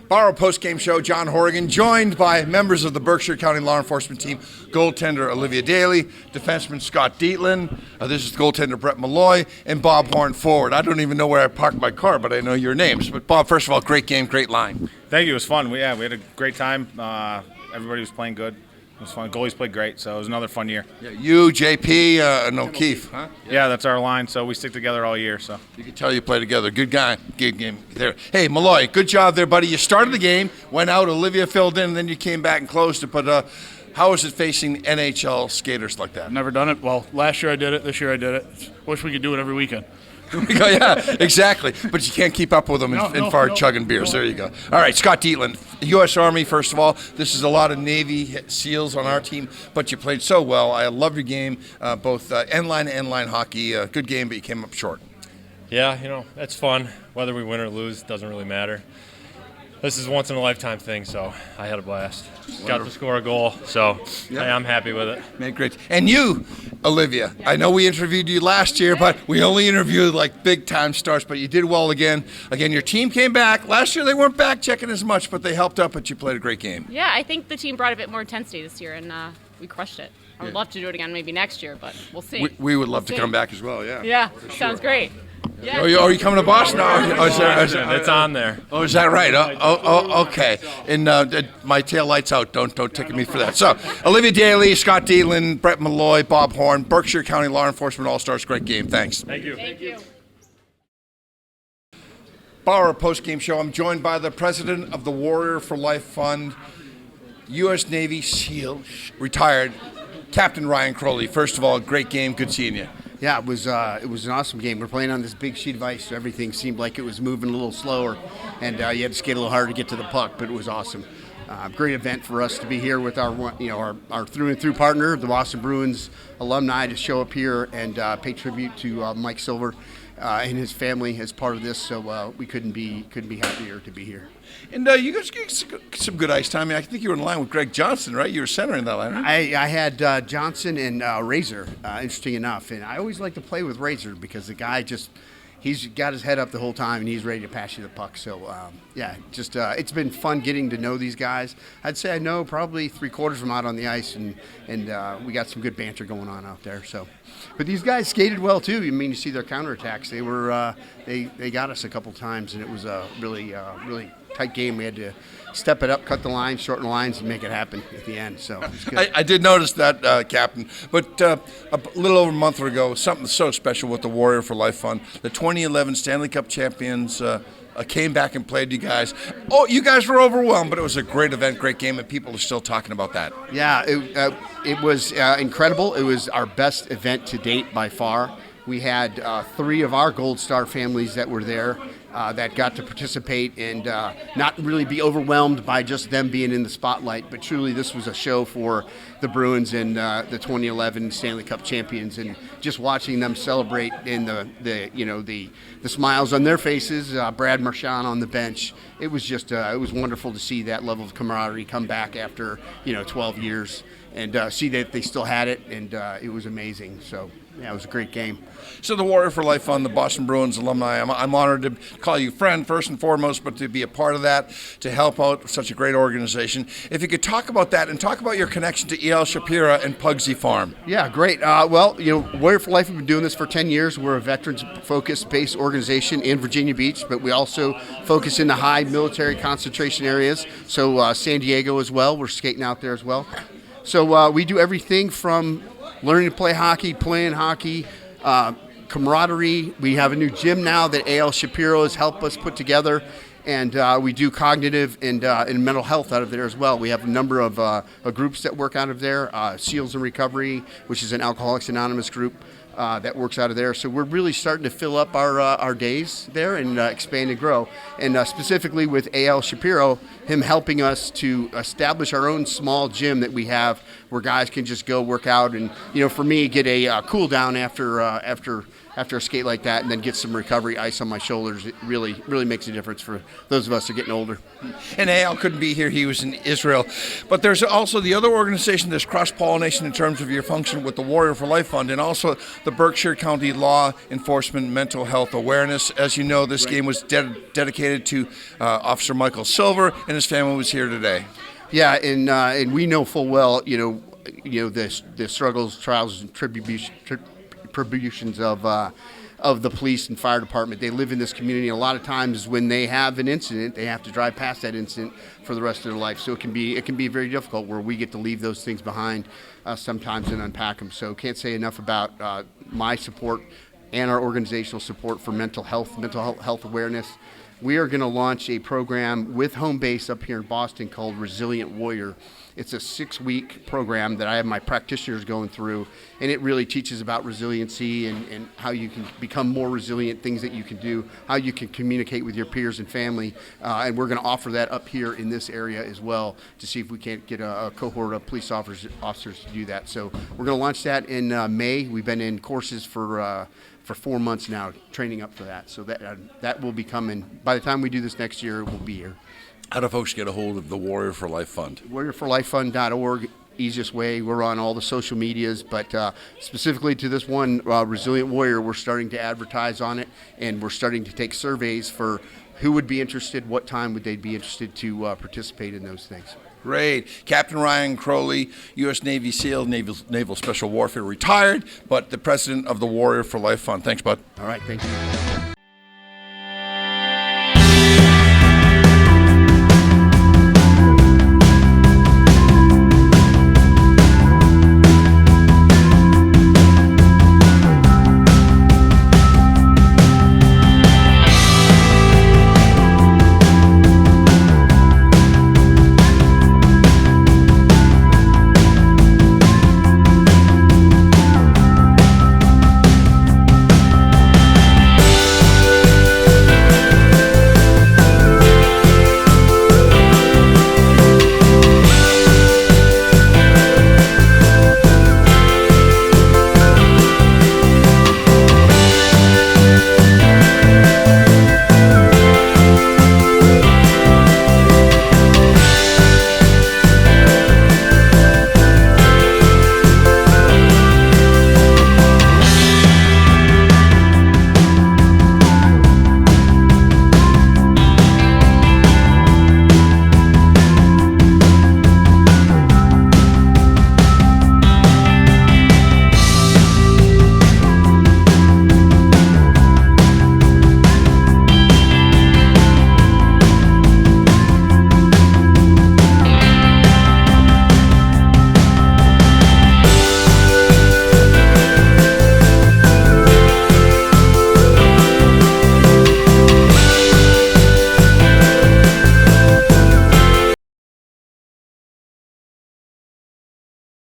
Borough Post-Game Show, John Horrigan, joined by members of the Berkshire County Law Enforcement Team, goaltender Olivia Daly, defenseman Scott Dietland, this is goaltender Brett Malloy, and Bob Horn forward. I don't even know where I parked my car, but I know your names. But Bob, first of all, great game, great line. Thank you. It was fun. We had a great time. Everybody was playing good. It was fun. Goalies played great, so it was another fun year. Yeah, you, JP, and O'Keefe, huh? Yeah, that's our line, so we stick together all year. So you can tell you play together. Good guy. Good game there. Hey, Malloy, good job there, buddy. You started the game, went out, Olivia filled in, and then you came back and closed it. But how is it facing NHL skaters like that? Never done it. Well, last year I did it. This year I did it. Wish we could do it every weekend. Yeah, exactly. But you can't keep up with them in far chugging beers. There you go. All right, Scott Dietland, U.S. Army, first of all. This is a lot of Navy SEALs on our team, but you played so well. I love your game, both end-line and end-line hockey. Good game, but you came up short. Yeah, that's fun. Whether we win or lose doesn't really matter. This is a once-in-a-lifetime thing, so I had a blast. Wonderful. Got to score a goal, so I'm happy with it. Man, great. And you, Olivia, I know we interviewed you last year, but we only interviewed like big-time stars, but you did well again. Again, your team came back. Last year they weren't back checking as much, but they helped up, but you played a great game. Yeah, I think the team brought a bit more intensity this year, and we crushed it. I would love to do it again maybe next year, but we'll see. We would love to come back as well, yeah. Yeah, sounds great. Yeah. Are you coming to Boston? It's on there. Oh, is that right? Okay. And my tail lights out. Don't ticket me for that. So, Olivia Daly, Scott Dietland, Brett Malloy, Bob Horn, Berkshire County Law Enforcement All-Stars. Great game. Thanks. Thank you. Thank you. Borough Post-Game Show. I'm joined by the president of the Warrior for Life Fund, U.S. Navy SEAL, retired, Captain Ryan Crowley. First of all, great game. Good seeing you. Yeah, it was an awesome game. We're playing on this big sheet of ice, so everything seemed like it was moving a little slower, and you had to skate a little harder to get to the puck, but it was awesome. Great event for us to be here with our through and through partner, the Boston Bruins alumni, to show up here and pay tribute to Mike Silver and his family as part of this. So we couldn't be happier to be here. And you guys get some good ice time. I think you were in line with Greg Johnson, right? You were center in that line, right? I had Johnson and Razor, interesting enough. And I always like to play with Razor because the guy he's got his head up the whole time and he's ready to pass you the puck. So, it's been fun getting to know these guys. I'd say I know probably 3/4 of them out on the ice, and we got some good banter going on out there. So, but these guys skated well too. I mean, you see their counterattacks. They were they got us a couple times, and it was a really tight game. We had to step it up, cut the lines, shorten the lines, and make it happen at the end. So it's good. I did notice that, Captain. But a little over a month ago, something so special with the Warrior for Life Fund. The 2011 Stanley Cup champions came back and played you guys. Oh, you guys were overwhelmed, but it was a great event, great game, and people are still talking about that. Yeah, it was incredible. It was our best event to date by far. We had 3 of our Gold Star families that were there. That got to participate and not really be overwhelmed by just them being in the spotlight, but truly this was a show for the Bruins and the 2011 Stanley Cup champions, and just watching them celebrate in the smiles on their faces. Brad Marchand on the bench. It was just it was wonderful to see that level of camaraderie come back after 12 years and see that they still had it, and it was amazing. So. Yeah, it was a great game. So the Warrior for Life Fund, the Boston Bruins alumni, I'm honored to call you friend first and foremost, but to be a part of that, to help out such a great organization. If you could talk about that and talk about your connection to E.L. Shapira and Pugsy Farm. Yeah, great. Warrior for Life, we've been doing this for 10 years. We're a veterans-focused base organization in Virginia Beach, but we also focus in the high military concentration areas. So San Diego as well. We're skating out there as well. So we do everything from learning to play hockey, playing hockey, camaraderie. We have a new gym now that A.L. Shapiro has helped us put together, and we do cognitive and mental health out of there as well. We have a number of groups that work out of there, SEALs in Recovery, which is an Alcoholics Anonymous group that works out of there. So we're really starting to fill up our days there and expand and grow. And specifically with A.L. Shapiro, him helping us to establish our own small gym that we have where guys can just go work out and, for me, get a cool down after after a skate like that, and then get some recovery ice on my shoulders. It really makes a difference for those of us who are getting older. And Al couldn't be here. He was in Israel. But there's also the other organization, there's cross-pollination in terms of your function with the Warrior for Life Fund and also the Berkshire County Law Enforcement Mental Health Awareness. As you know, this game was dedicated to Officer Michael Silver, and his family was here today. Yeah, and we know full well, the struggles, trials, and tribulations of the police and fire department. They live in this community. A lot of times when they have an incident, they have to drive past that incident for the rest of their life. So it can be very difficult where we get to leave those things behind sometimes and unpack them. So can't say enough about my support and our organizational support for mental health awareness. We are going to launch a program with home base up here in Boston called Resilient Warrior. It's a 6-week program that I have my practitioners going through, and it really teaches about resiliency and how you can become more resilient, things that you can do, how you can communicate with your peers and family. And we're going to offer that up here in this area as well to see if we can't get a cohort of police officers to do that. So we're going to launch that in May. We've been in courses for 4 months now, training up for that. So that will be coming. By the time we do this next year, it will be here. How do folks get a hold of the Warrior for Life Fund? WarriorForLifeFund.org, easiest way. We're on all the social medias, but specifically to this one, Resilient Warrior, we're starting to advertise on it, and we're starting to take surveys for who would be interested, what time would they be interested to participate in those things. Great. Captain Ryan Crowley, U.S. Navy SEAL, Naval Special Warfare, retired, but the president of the Warrior for Life Fund. Thanks, bud. All right, thank you.